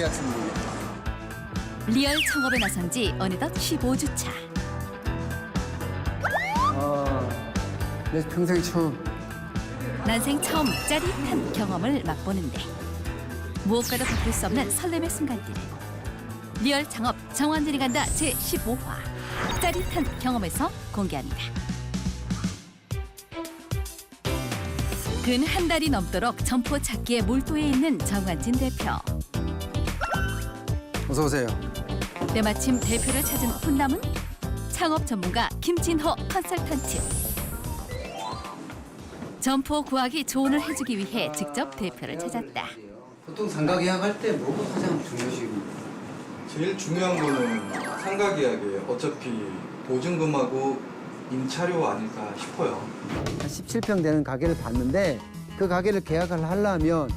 계약서입니다. 리얼 창업에 나선 지 어느덧 15주 차. 내 평생 처음. 난생 처음 짜릿한 경험을 맛보는데 무엇과도 바꿀 수 없는 설렘의 순간들. 리얼 창업 정완진이 간다 제15화 짜릿한 경험에서 공개합니다. 근 한 달이 넘도록 점포 찾기에 몰두해 있는 정완진 대표. 어서 오세요. 때마침 대표를 찾은 훈남은 창업 전문가 김진호 컨설턴트. 점포 구하기 조언을 해주기 위해 직접 대표를 찾았다. 보통 상가 계약할 때 뭐가 가장 중요하시고? 제일 중요한 거는 상가 계약이에요. 어차피 보증금하고 임차료 아닐까 싶어요. 한 17평 되는 가게를 봤는데 그 가게를 계약을 하려면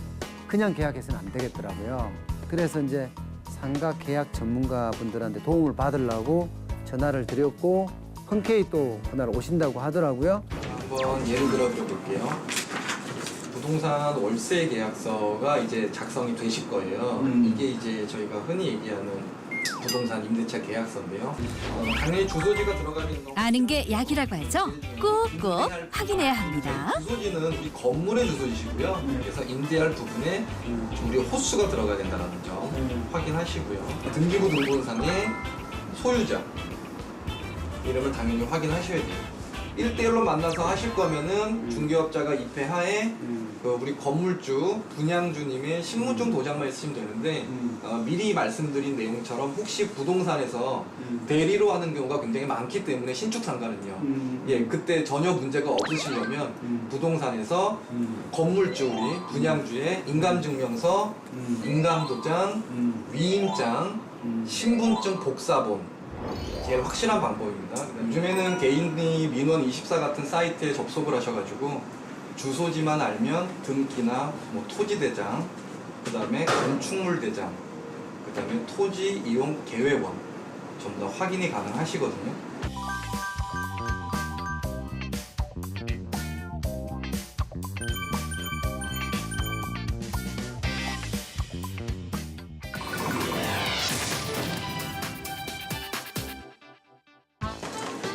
그냥 계약해서는 안 되겠더라고요. 그래서 이제 상가 계약 전문가분들한테 도움을 받으려고 전화를 드렸고 흔쾌히 또 그날 오신다고 하더라고요. 한번 예를 들어 드려볼게요. 부동산 월세 계약서가 이제 작성이 되실 거예요. 이게 이제 저희가 흔히 얘기하는 부동산 임대차 계약서인데요. 당연히 주소지가 들어가 있는 거. 아는 게 약이라고 하죠? 꾹꾹 확인해야 합니다. 주소지는 우리 건물의 주소지시고요. 그래서 임대할 부분에 우리 호수가 들어가야 된다는 점 확인하시고요. 등기부 등본상의 소유자 이름을 당연히 확인하셔야 돼요. 1대1로 만나서 하실 거면은 중개업자가 입회하에 그 우리 건물주, 분양주님의 신분증 도장만 있으시면 되는데 미리 말씀드린 내용처럼 혹시 부동산에서 대리로 하는 경우가 굉장히 많기 때문에 신축 상가는요. 예, 그때 전혀 문제가 없으시려면 부동산에서 건물주 우리 분양주의 인감증명서, 인감도장, 위임장, 신분증 복사본 제일 확실한 방법입니다. 요즘에는 개인이 민원24 같은 사이트에 접속을 하셔가지고 주소지만 알면 등기나 뭐 토지대장, 그 다음에 건축물대장, 그 다음에 토지 이용 계획원 전부 다 확인이 가능하시거든요.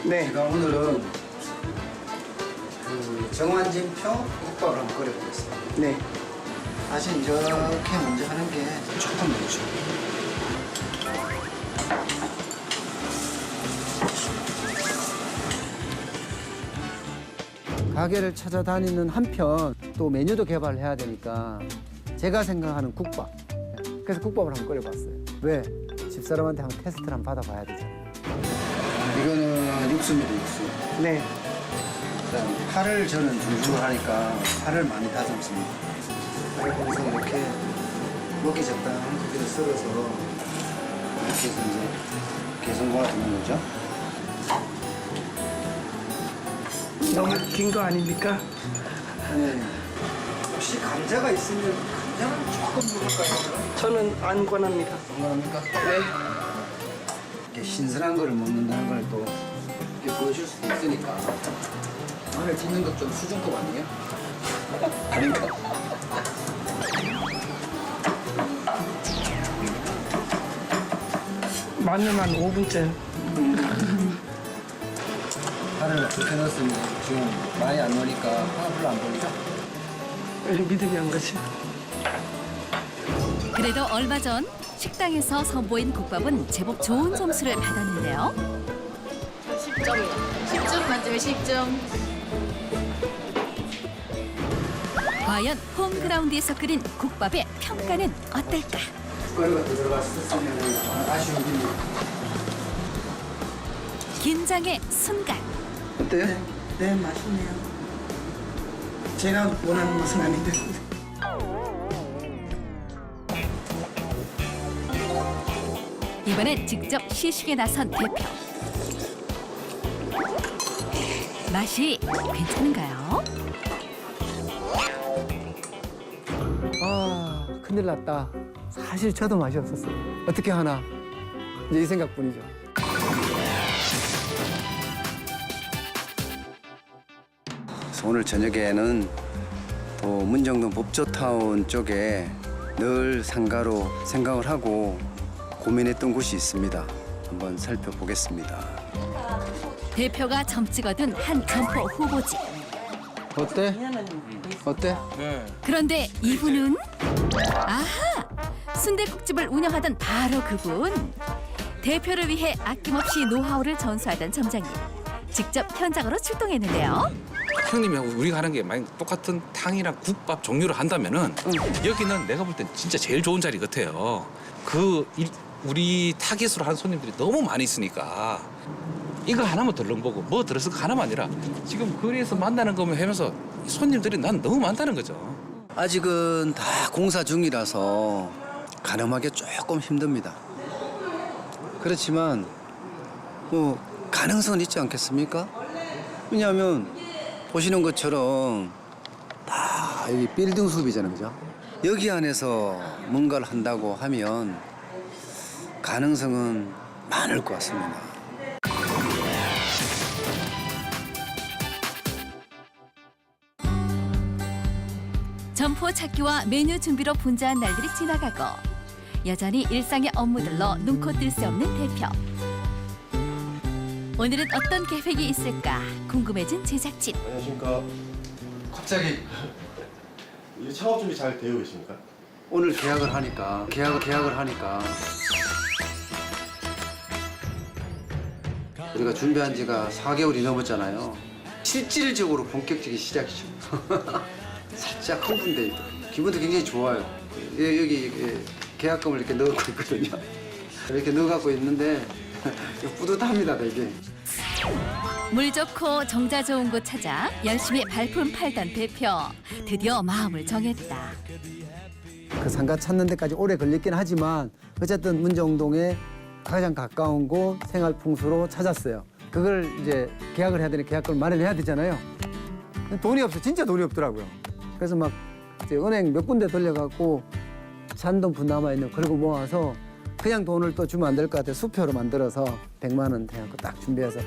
네. 제가 오늘은 그 정완진표 국밥을 한번 끓여보겠습니다. 네. 사실 이렇게 먼저 하는 게 조금 늦죠. 가게를 찾아다니는 한편 또 메뉴도 개발해야 되니까 제가 생각하는 국밥. 그래서 국밥을 한번 끓여봤어요. 왜? 집사람한테 한번 테스트를 한번 받아봐야 되잖아요. 이거는 육수입니다, 육수. 네. 그다음 파를 저는 중식으로 하니까 파를 많이 다듬습니다. 거기서 이렇게 먹기 적당한 크기로 썰어서 이렇게 해서 이제 개성공을 두는 거죠. 너무 긴 거 아닙니까? 네. 혹시 감자가 있으면 감자는 조금 넣을까요? 저는 안 권합니다. 건강합니까? 네. 이렇게 신선한 거를 먹는다는 걸 또 이렇게 보여줄 수도 있으니까 마늘 찢는 것 좀 수준급 아니에요? 아닌가? 마늘만 5분째. 파를 어떻게 넣었으면 지금 많이 안 넣으니까 파가 별로 안 걸리죠? 믿음이 안 가지. 그래도 얼마 전 식당에서 선보인 국밥은 제법 좋은 점수를 받았는데요. 10점이요. 10점 만점에 10점. 과연 홈그라운드에서 끓인 국밥의 평가는 어떨까? 국가루가 더 들어갔었으면 아쉬운 일입니다. 긴장의 순간. 어때요? 네, 맛있네요. 제가 원하는 맛은 아닌데. 이번엔 직접 시식에 나선 대표. 맛이 괜찮은가요? 아, 큰일 났다. 사실 저도 맛이 없었어요. 어떻게 하나? 이제 이 생각뿐이죠. 오늘 저녁에는 또 문정동 법조타운 쪽에 늘 상가로 생각을 하고 고민했던 곳이 있습니다. 한번 살펴보겠습니다. 대표가 점찍 얻은 한 점포 후보지. 어때? 어때? 그런데 이분은 아하! 순댓국집을 운영하던 바로 그분. 대표를 위해 아낌없이 노하우를 전수하던 점장님. 직접 현장으로 출동했는데요. 형님하고 우리가 하는 게 만약 똑같은 탕이랑 국밥 종류를 한다면은 여기는 내가 볼 땐 진짜 제일 좋은 자리 같아요. 우리 타겟으로 한 손님들이 너무 많이 있으니까 이거 하나만 덜렁보고 뭐 들었을 거 하나만 아니라 지금 거리에서 만나는 거면 하면서 손님들이 난 너무 많다는 거죠. 아직은 다 공사 중이라서 가늠하기 조금 힘듭니다. 그렇지만 뭐 가능성은 있지 않겠습니까? 왜냐하면 보시는 것처럼 다 여기 빌딩 숲이잖아요, 그죠? 여기 안에서 뭔가를 한다고 하면 가능성은 많을 것 같습니다. 점포 찾기와 메뉴 준비로 분주한 날들이 지나가고 여전히 일상의 업무들로 눈코 뜰 수 없는 대표. 오늘은 어떤 계획이 있을까 궁금해진 제작진. 안녕하십니까. 갑자기 이 창업 준비 잘 되어 계십니까? 오늘 계약을 하니까 우리가 준비한 지가 4개월이 넘었잖아요. 실질적으로 본격적인 시작이죠. 살짝 흥분돼 있고 기분도 굉장히 좋아요. 여기 계약금을 이렇게 넣고 있거든요. 이렇게 넣어갖고 있는데 뿌듯합니다, 되게. 물 좋고 정자 좋은 곳 찾아 열심히 발품 팔던 대표. 드디어 마음을 정했다. 그 상가 찾는 데까지 오래 걸렸긴 하지만 어쨌든 문정동에 가장 가까운 곳 생활풍수로 찾았어요. 그걸 이제 계약을 해야 되니 계약금을 마련해야 되잖아요. 돈이 없어, 진짜 돈이 없더라고요. 그래서 막 이제 은행 몇 군데 돌려갖고 잔돈 남아 있는 걸 걸고 모아서 그냥 돈을 또 주면 안 될 것 같아 수표로 만들어서 100만 원 해갖고 딱 준비해서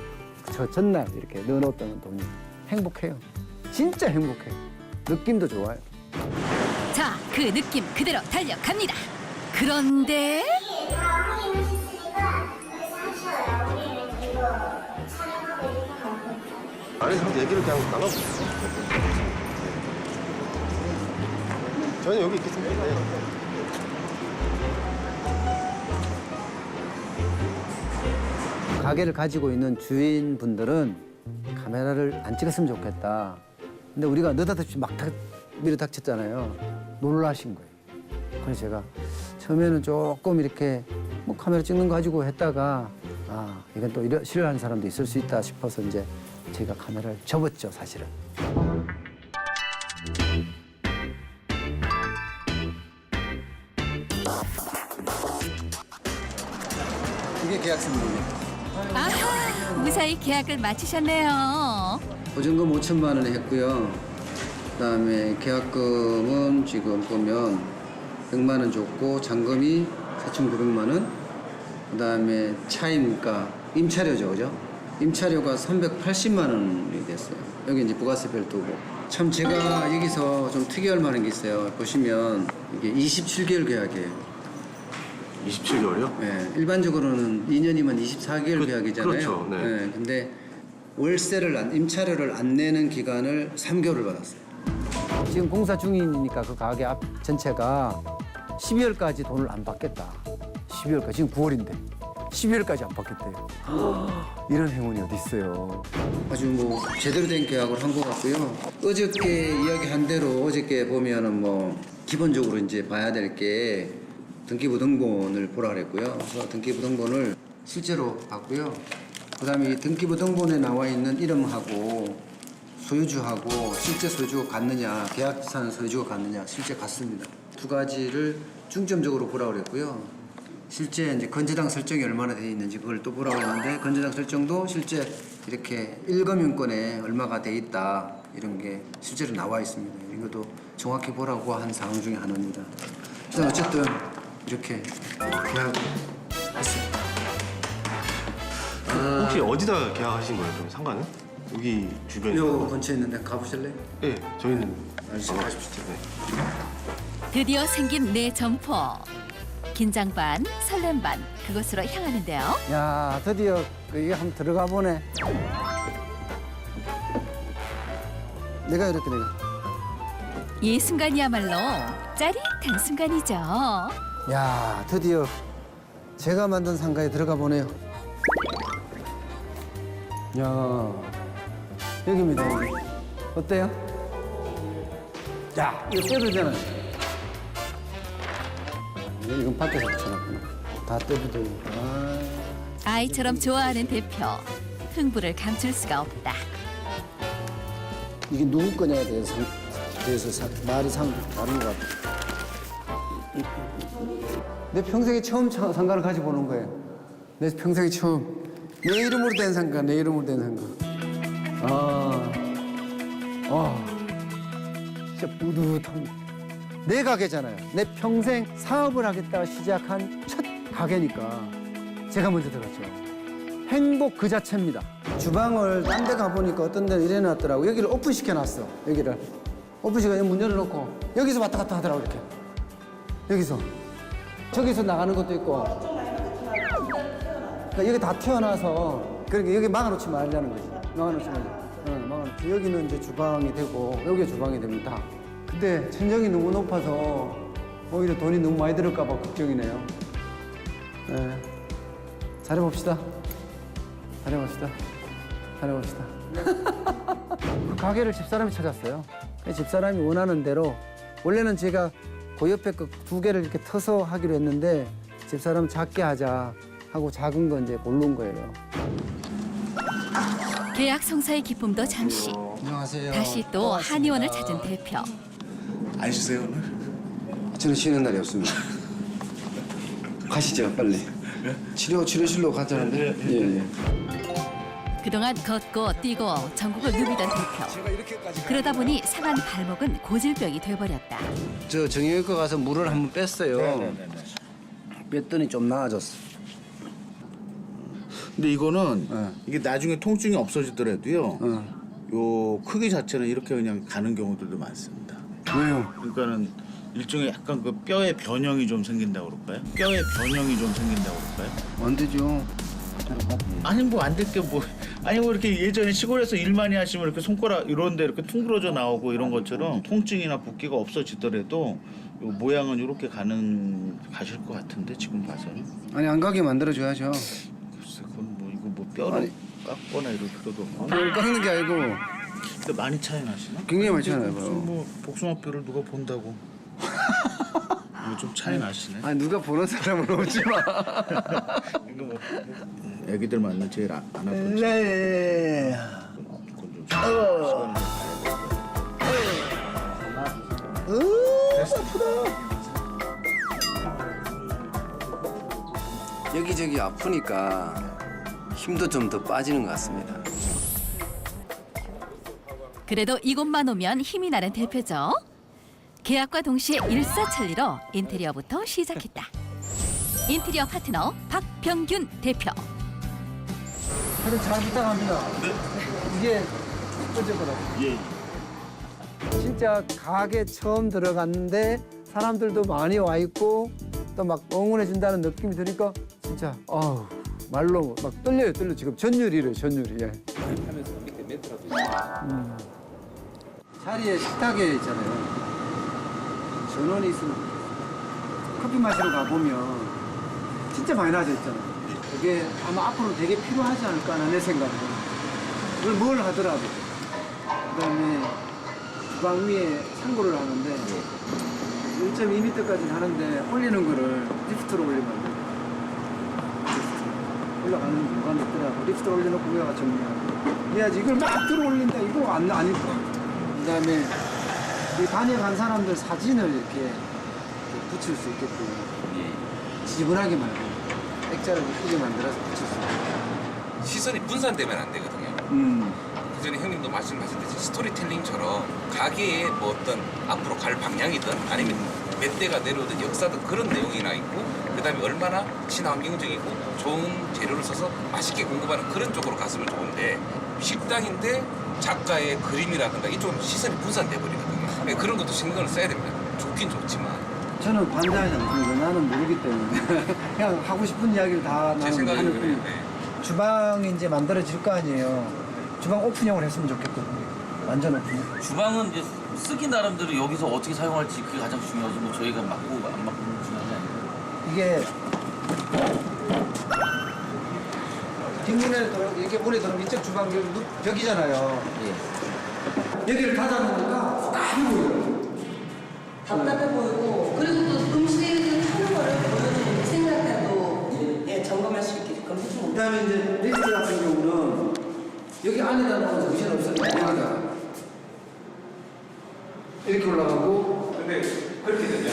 저 전날 이렇게 넣어놓았던 돈이 행복해요. 진짜 행복해요. 느낌도 좋아요. 자, 그 느낌 그대로 달려갑니다. 그런데 아니, 한번 얘기를 그냥 나눠보세요. 저는 여기 있겠습니다. 네. 가게를 가지고 있는 주인분들은 카메라를 안 찍었으면 좋겠다. 근데 우리가 느닷없이 막 밀어닥쳤잖아요. 놀라신 거예요. 그래서 제가 처음에는 조금 이렇게 뭐 카메라 찍는 거 가지고 했다가 아 이건 또 싫어하는 사람도 있을 수 있다 싶어서 이제 제가 카메라를 접었죠, 사실은. 이게 계약서입니다. 아하, 무사히 계약을 마치셨네요. 보증금 5천만 원에 했고요. 그다음에 계약금은 지금 보면 100만 원 줬고 잔금이 4,900만 원. 그다음에 차임가 임차료죠, 그죠? 임차료가 380만 원이 됐어요. 여기 이제 부가세 별도고. 참 제가 여기서 좀 특이할 만한 게 있어요. 보시면 이게 27개월 계약이에요. 27개월이요? 네, 일반적으로는 2년이면 24개월 계약이잖아요. 그렇죠. 네. 근데 월세를 임차료를 안 내는 기간을 3개월을 받았어요. 지금 공사 중이니까 그 가게 앞 전체가 12월까지 돈을 안 받겠다. 12월까지 지금 9월인데 12월까지 안 받겠대요. 이런 행운이 어디 있어요? 아주 뭐 제대로 된 계약을 한 것 같고요. 어저께 이야기한 대로 어저께 보면은 뭐 기본적으로 이제 봐야 될 게 등기부등본을 보라 그랬고요. 그래서 등기부등본을 실제로 봤고요. 그다음에 이 등기부등본에 나와 있는 이름하고 소유주하고 실제 소유주가 같느냐, 계약상 소유주가 같느냐, 실제 같습니다. 두 가지를 중점적으로 보라 그랬고요. 실제 이제 건재당 설정이 얼마나 돼 있는지 그걸 또 보라고 했는데 건재당 설정도 실제 이렇게 1금융권에 얼마가 돼 있다 이런 게 실제로 나와 있습니다. 이것도 정확히 보라고 한 사항 중에 하나입니다. 그래서 어쨌든 이렇게 계약을 했습니다. 혹시 어디다 계약하신 거예요, 그럼 상가는? 여기 주변에? 요 근처에 있는데 가보실래요? 네, 저희는 알겠습니다. 가십시오. 네. 드디어 생긴 내 점포. 긴장 반, 설렘 반 그곳으로 향하는데요. 야, 드디어 이게 한번 들어가 보네. 내가. 이 순간이야말로 짜릿한 순간이죠. 야, 드디어 제가 만든 상가에 들어가 보네요. 야, 여기입니다, 여기. 어때요? 야, 이거 떼도 되잖아요. 이건 밖에서 붙여놨구나. 다 떼도 되고. 아이처럼 좋아하는 대표. 흥부를 감출 수가 없다. 이게 누구 거냐에 대해서 말이 다른 것 같아. 내 평생에 처음 상가를 가지고 오는 거예요. 내 평생에 처음. 내 이름으로 된 상가, 내 이름으로 된 상가. 진짜 뿌듯합니다. 내 가게잖아요. 내 평생 사업을 하겠다고 시작한 첫 가게니까 제가 먼저 들었죠. 행복 그 자체입니다. 주방을 딴 데 가보니까 어떤 데는 이래 놨더라고. 여기를 오픈시켜놨어. 여기를. 오픈시켜 문 열어놓고 여기서 왔다 갔다 하더라고 이렇게. 여기서. 저기서 나가는 것도 있고. 그러니까 여기 다 튀어나와서 그러니까 여기 막아놓지 말자는 거지. 막아놓지 말자. 막아놓지. 여기는 이제 주방이 되고 여기가 주방이 됩니다. 근데 천정이 너무 높아서 오히려 돈이 너무 많이 들을까 봐 걱정이네요. 네. 잘해봅시다. 잘해봅시다. 잘해봅시다. 그 가게를 집사람이 찾았어요. 집사람이 원하는 대로 원래는 제가 그 옆에 그 두 개를 이렇게 터서 하기로 했는데 집사람 작게 하자 하고 작은 거 이제 고른 거예요. 계약 성사의 기쁨도 잠시. 안녕하세요. 다시 또 한의원을 찾은 대표. 안 쉬세요 오늘? 저는 쉬는 날이 없습니다. 가시죠 빨리. 치료실로 가자는데. 예. 그동안 걷고 뛰고 전국을 누비던 대표. 그러다 보니 상한 발목은 고질병이 돼버렸다. 저 정형외과 가서 물을 한번 뺐어요. 뺐더니 좀 나아졌어. 근데 이거는 네. 이게 나중에 통증이 없어지더라도요. 어. 요 크기 자체는 이렇게 그냥 가는 경우들도 많습니다. 왜요? 그러니까는 일종의 약간 그 뼈의 변형이 좀 생긴다고 그럴까요? 뼈의 변형이 좀 생긴다고 그럴까요? 안 되죠. 아니 뭐 안 될 게 뭐 아니 뭐 이렇게 예전에 시골에서 일 많이 하시면 이렇게 손가락 이런데 이렇게 퉁그러져 나오고 이런 것처럼 통증이나 붓기가 없어지더라도 요 모양은 이렇게 가실 것 같은데 지금 봐서는 아니 안 가게 만들어줘야죠. 글쎄 그건 뭐 이거 뭐 뼈를 아니. 깎거나 이럴 필요도 없고. 뼈를 깎는 게 아니고 근데 많이 차이 나시나? 굉장히 많이 차이 나요. 무슨 뭐 복숭아뼈를 누가 본다고? 이거 좀 차이 나시네. 아니 누가 보는 사람은 없지만. 이거 뭐 애기들 만나 제일 안 아픈 네. 그건 좀 시간을 여기저기 아프니까 힘도 좀 더 빠지는 것 같습니다. 그래도 이곳만 오면 힘이 나는 대표죠. 계약과 동시에 일사천리로 인테리어부터 시작했다. 인테리어 파트너 박병균 대표. 하여튼 잘 부탁합니다. 네. 이게 첫 번째 거라고. 예. 진짜 가게 처음 들어갔는데 사람들도 많이 와 있고 또 막 응원해 준다는 느낌이 드니까 진짜 말로 막 떨려요. 지금 전율이래요. 예. 하면서 밑에 멘트라도 있어요. 자리에 식탁에 있잖아요. 전원이 있으면 커피 마시러 가보면 진짜 많이 나져 있잖아요. 그게 아마 앞으로 되게 필요하지 않을까 하는 내 생각은. 그걸 뭘 하더라도. 그다음에 주방 위에 창고를 하는데 1.2m까지 하는데 올리는 거를 리프트로 올리면 안 돼요. 올라가는 공간이 있더라고. 리프트로 올려놓고 위에가 정리하고. 해야지 이걸 막 들어 올린다. 이거 아닐 거. 그다음에 이 다녀간 사람들 사진을 이렇게 붙일 수 있게끔 지저분하게 말고 액자를 이쁘게 만들어서 붙일 수 있게. 시선이 분산되면 안 되거든요. 그전에 형님도 말씀하셨듯이 스토리텔링처럼 가게에 뭐 어떤 앞으로 갈 방향이든 아니면 몇 대가 내려오든 역사든 그런 내용이나 있고 그다음에 얼마나 친환경적이고 좋은 재료를 써서 맛있게 공급하는 그런 쪽으로 갔으면 좋은데 식당인데 작가의 그림이라든가 이쪽으로 시선이 분산돼 버리거든요. 그런 것도 신경을 써야 됩니다. 좋긴 좋지만 저는 반대하지 않습니다. 나는 모르기 때문에 그냥 하고 싶은 이야기를 다 제 나는 생각에는 하는 그래요. 뿐이에요. 네. 주방이 이제 만들어질 거 아니에요. 주방 오픈형을 했으면 좋겠거든요. 완전 오픈형. 주방은 이제 쓰기 나름대로 여기서 어떻게 사용할지 그게 가장 중요하지 뭐 저희가 맡고 안 맡고는 중요하지 않아요. 이게 뒷문에 이렇게 문에 들어오면 이쪽 주방 여기 벽이잖아요. 여기를 닫아놓으니까 답이 보여요. 답답해 보이고 그리고 또 음식을 하는 거를 보여주는 생각해도 예, 점검할 수 있게끔 해주는 그다음에 이제 리프트 같은 경우는 여기 안에다 놓으면 정신 없어요. 여기다 이렇게 올라가고. 근데 그렇게 되면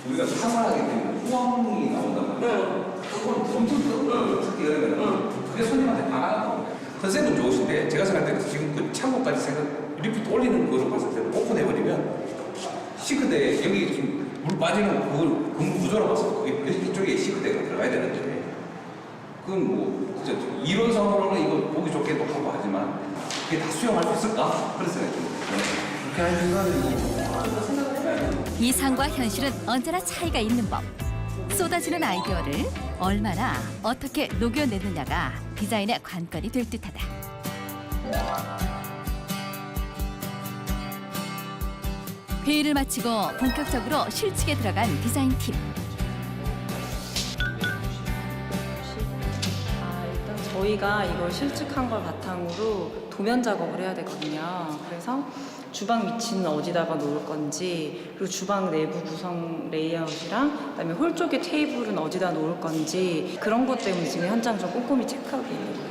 우리가 사망하기 때문에 후황이 나온단 말이에요. 그건 엄청 뜨겁게 열으면 그게 손님한테 반하거든요. 컨셉은 좋으신데 제가 생각할 때 지금 그 창고까지 리프트 올리는 거로 봤을 때 오픈해버리면 싱크대 여기 지금 물 빠지는 그걸 그 구조로 봤을 때 그게 이쪽에 싱크대가 들어가야 되는데 그건 뭐 진짜 이론상으로는 이거 보기 좋게도 하고 하지만 그게 다 수용할 수 있을까? 그런 생각이 듭니다. 그렇게 하는 순간에 이상과 현실은 언제나 차이가 있는 법. 쏟아지는 아이디어를 얼마나 어떻게 녹여내느냐가 디자인의 관건이 될 듯하다. 회의를 마치고 본격적으로 실측에 들어간 디자인팀. 일단 저희가 이걸 실측한 걸 바탕으로 도면 작업을 해야 되거든요. 그래서 주방 위치는 어디다가 놓을 건지, 그리고 주방 내부 구성 레이아웃이랑 그다음에 홀 쪽에 테이블은 어디다 놓을 건지 그런 것 때문에 지금 현장 좀 꼼꼼히 체크하고 있는 거예요.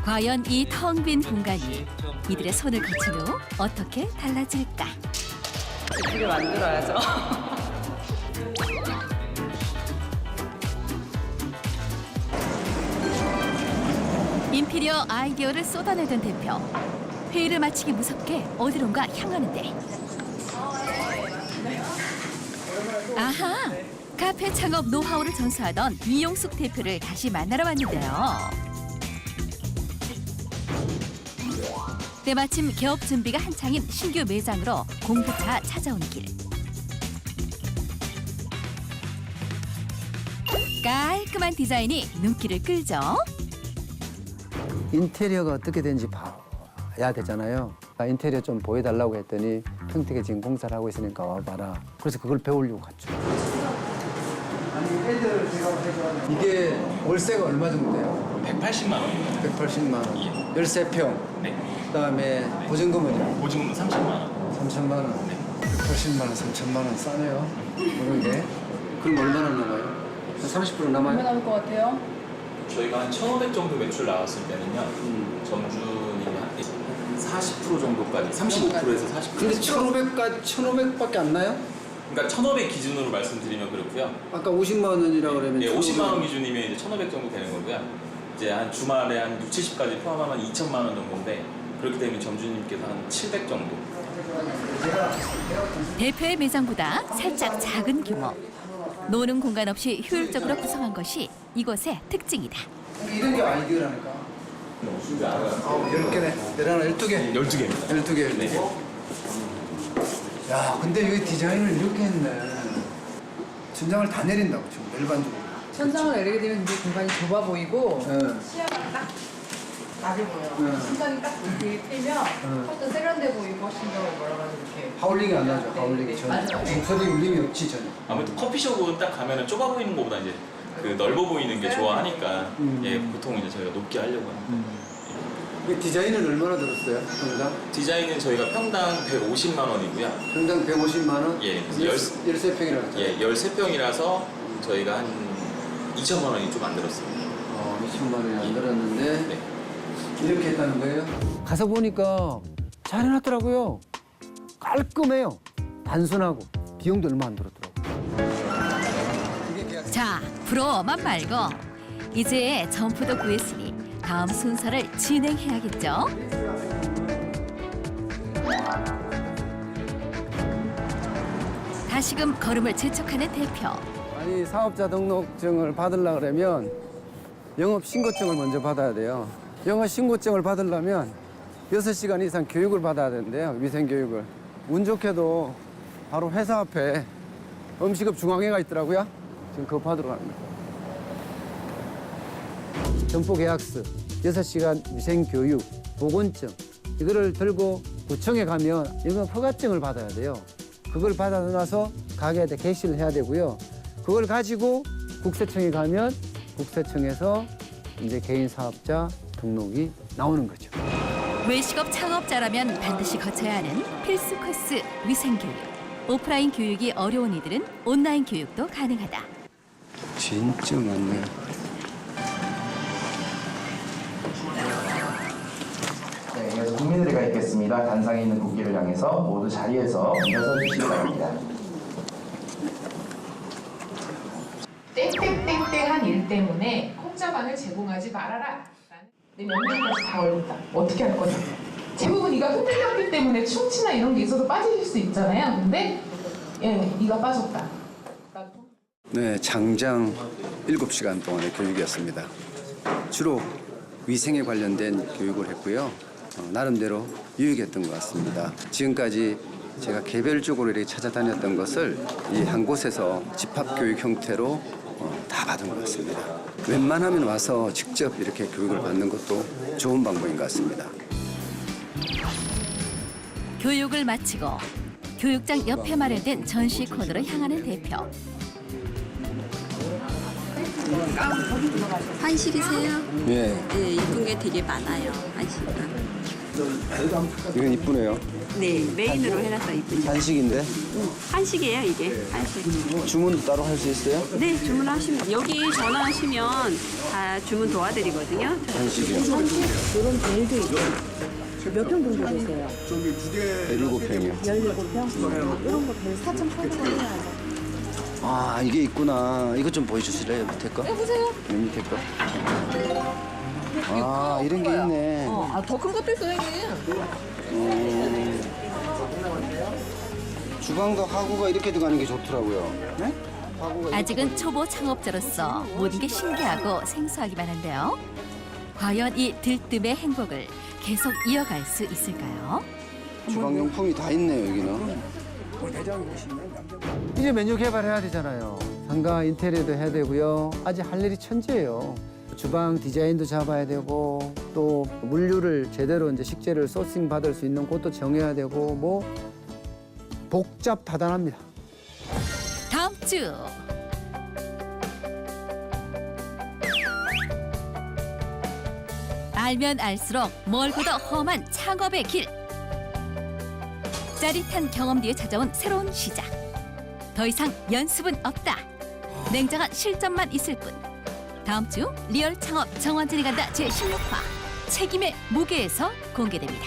과연 이 텅 빈 공간이 이들의 손을 거친 후 어떻게 달라질까? 예쁘게 만들어야죠. 인피리어 아이디어를 쏟아내던 대표. 회의를 마치기 무섭게 어디론가 향하는데. 아하! 카페 창업 노하우를 전수하던 이용숙 대표를 다시 만나러 왔는데요. 때마침 개업 준비가 한창인 신규 매장으로 공부차 찾아온 길. 깔끔한 디자인이 눈길을 끌죠. 인테리어가 어떻게 되는지 봐야 되잖아요. 인테리어 좀 보여달라고 했더니 평택에 지금 공사를 하고 있으니까 와봐라. 그래서 그걸 배우려고 갔죠. 아니 애들 제가 이게 월세가 얼마 정도 돼요? 180만 원입니다. 180만 원. 13평. 네. 그다음에 보증금은요? 보증금은 30만 원. 3천만 원. 180만 원, 3천만 원 싸네요. 그러게. 그럼 얼마나 남아요? 한 30% 남아요? 얼마 남을 것 같아요? 저희가 한 1,500 정도 매출 나왔을 때는요. 점주님이 한 40% 정도까지, 35%에서 40%. 근데 1,500밖에 안 나요? 그러니까 1,500 기준으로 말씀드리면 그렇고요. 아까 50만 원이라고 그러면 네, 50만 원 기준이면 이제 1,500 정도 되는 거고요. 이제 한 주말에 한 6, 70까지 포함하면 2천만 원 정도인데 그렇게 되면 점주님께서 한 700 정도. 대표의 매장보다 살짝 작은 규모. 노는 공간 없이 효율적으로 구성한 것이 이곳의 특징이다. 이런 게 아이디어라니까. 10개네. 내려놔 12개. 12개입니다. 12개. 네. 야, 근데 여기 디자인을 이렇게 했네. 천장을 다 내린다고 지금 일반적으로. 천장을 내리게 되면 이제 공간이 좁아 보이고 네. 시야가 딱 낮아 보여요. 천장이 딱 이렇게 뜨면 훨씬 세련돼 보이고 훨씬 더 뭐라 가지고 이렇게 하울링이 안 나죠. 하울링이 전혀. 맞아요. 서디 울림이 없지 전혀. 아무래도 커피숍은 딱 가면은 좁아 보이는 것보다 이제 그 넓어 보이는 게 좋아하니까 예, 보통 이제 저희가 높게 하려고 합니다. 이 디자인은 얼마나 들었어요? 평당? 디자인은 저희가 평당 150만 원이고요. 평당 150만 원? 예, 13평이라고 했죠? 예, 13평이라서 저희가 한 2천만 원이 좀 안 들었습니다. 20만 원이 안 들었는데 네. 이렇게 했다는 거예요? 가서 보니까 잘 해놨더라고요. 깔끔해요. 단순하고 비용도 얼마 안 들었더라고요. 자, 부러워만 말고 이제 점포도 구했으니 다음 순서를 진행해야겠죠. 다시금 걸음을 재촉하는 대표. 아니 사업자 등록증을 받으려고 그러면 영업 신고증을 먼저 받아야 돼요. 영업 신고증을 받으려면 6시간 이상 교육을 받아야 되는데요. 위생교육을. 운 좋게도 바로 회사 앞에 음식업 중앙회가 있더라고요. 지금 그거 받으러 가는 거예요. 점포 계약서, 6시간 위생교육, 보건증 이거를 들고 구청에 가면 이건 허가증을 받아야 돼요. 그걸 받아 나서 가게에다 게시를 해야 되고요. 그걸 가지고 국세청에 가면 국세청에서 이제 개인 사업자 등록이 나오는 거죠. 외식업 창업자라면 반드시 거쳐야 하는 필수 코스 위생교육. 오프라인 교육이 어려운 이들은 온라인 교육도 가능하다. 진짜 많네. 네, 이어서 국민의례가 있겠습니다. 단상에 있는 국기를 향해서 모두 자리에서 일어서 주시기 바랍니다. 땡땡땡땡한 일 때문에 콩자반을 제공하지 말아라. 내 명령까지 다 올린다. 어떻게 할 거냐? 대부분 네가 흔들렸기 때문에 충치나 이런 게 있어서 빠지실 수 있잖아요. 근데 네가 빠졌다. 네, 장장 7시간 동안의 교육이었습니다. 주로 위생에 관련된 교육을 했고요. 나름대로 유익했던 것 같습니다. 지금까지 제가 개별적으로 이렇게 찾아다녔던 것을 이 한 곳에서 집합교육 형태로 다 받은 것 같습니다. 웬만하면 와서 직접 이렇게 교육을 받는 것도 좋은 방법인 것 같습니다. 교육을 마치고 교육장 옆에 마련된 전시 코너로 향하는 대표. 한식이세요? 예. 네, 이쁜 게 되게 많아요. 한식은. 이건 이쁘네요. 네, 메인으로 해놨어 이쁘죠. 한식인데? 한식이에요, 이게. 한식. 주문도 따로 할 수 있어요? 네, 주문하시면 여기 전화하시면 다 주문 도와드리거든요. 한식이요. 이런 벨도 있고. 몇 평 정도 되세요? 17평이요. 17평? 이런 거벨 4,800원 해야죠. 아, 이게 있구나. 이것 좀 보여주실래요, 밑에 거? 해보세요. 맨 밑에 거. 아, 이런 게 있네. 더 큰 것도 있어, 형님. 주방도 하구가 이렇게 들어가는 게 좋더라고요. 네? 하구가 아직은 초보 창업자로서 모든 게 신기하고 생소하기만 한데요. 과연 이 들뜸의 행복을 계속 이어갈 수 있을까요? 주방용품이 다 있네요, 여기는. 이제 메뉴 개발해야 되잖아요. 상가 인테리어도 해야 되고요. 아직 할 일이 천지예요. 주방 디자인도 잡아야 되고 또 물류를 제대로 이제 식재를 소싱 받을 수 있는 곳도 정해야 되고 뭐 복잡다단합니다. 다음 주 알면 알수록 멀고도 험한 창업의 길. 짜릿한 경험 뒤에 찾아온 새로운 시작. 더 이상 연습은 없다. 냉정한 실전만 있을 뿐. 다음 주 리얼 창업 정원진이 간다 제16화 책임의 무게에서 공개됩니다.